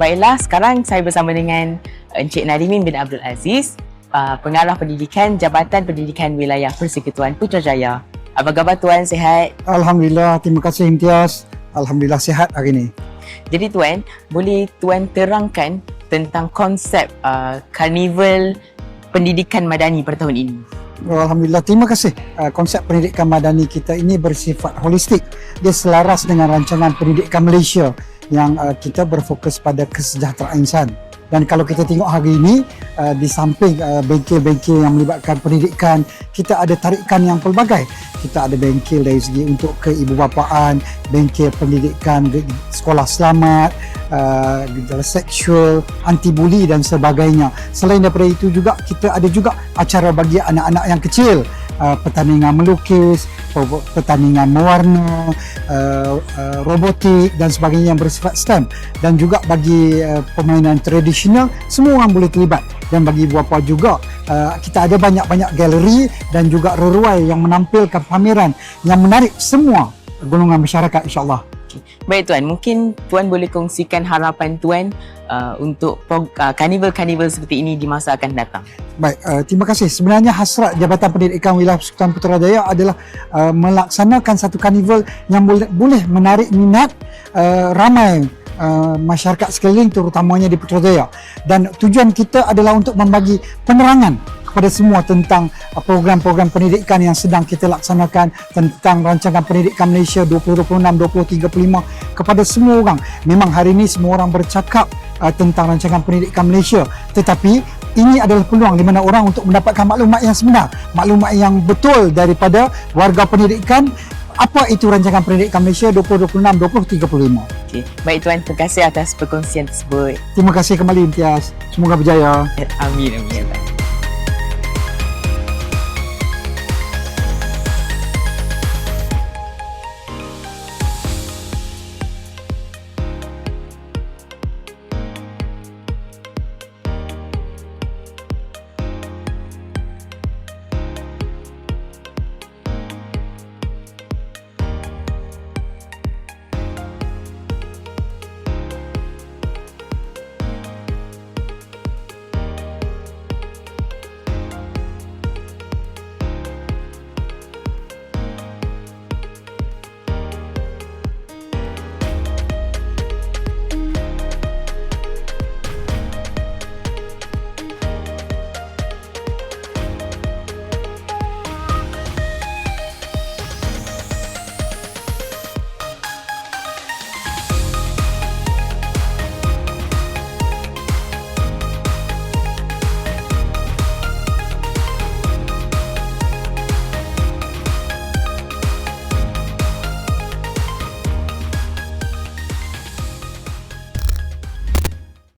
Baiklah, sekarang saya bersama dengan Encik Narimin bin Abdul Aziz, Pengarah Pendidikan Jabatan Pendidikan Wilayah Persekutuan Putrajaya. Apa khabar Tuan, sihat? Alhamdulillah, terima kasih Imtiaz. Alhamdulillah sihat hari ini. Jadi Tuan, boleh Tuan terangkan tentang konsep Karnival Pendidikan Madani pada tahun ini? Alhamdulillah, terima kasih. Konsep pendidikan madani kita ini bersifat holistik. Dia selaras dengan rancangan pendidikan Malaysia yang kita berfokus pada kesejahteraan insan. Dan kalau kita tengok hari ini, di samping bengkel-bengkel yang melibatkan pendidikan, kita ada tarikan yang pelbagai. Kita ada bengkel dari segi untuk keibubapaan, bengkel pendidikan, sekolah selamat, gejala seksual, anti-buli dan sebagainya. Selain daripada itu juga, kita ada juga acara bagi anak-anak yang kecil, pertandingan melukis, pertandingan mewarna, robotik dan sebagainya yang bersifat STEM. Dan juga bagi permainan tradisional, semua orang boleh terlibat. Dan bagi ibu bapa juga, kita ada banyak-banyak galeri dan juga reruai yang menampilkan pameran yang menarik semua golongan masyarakat, insyaAllah. Baik Tuan, mungkin Tuan boleh kongsikan harapan Tuan untuk karnival-karnival seperti ini di masa akan datang. Baik, terima kasih. Sebenarnya hasrat Jabatan Pendidikan Wilayah Persekutuan Putrajaya adalah melaksanakan satu karnival yang boleh menarik minat ramai masyarakat sekeliling, terutamanya di Putrajaya. Dan tujuan kita adalah untuk membagi penerangan kepada semua tentang program-program pendidikan yang sedang kita laksanakan, tentang rancangan pendidikan Malaysia 2026-2035 kepada semua orang. Memang hari ini semua orang bercakap tentang rancangan pendidikan Malaysia, tetapi ini adalah peluang di mana orang untuk mendapatkan maklumat yang sebenar, maklumat yang betul daripada warga pendidikan. Apa itu rancangan pendidikan Malaysia 2026-2035. Okay. Baik Tuan, terima kasih atas perkongsian tersebut. Terima kasih kembali Imtiaz. Semoga berjaya. Amin, amin.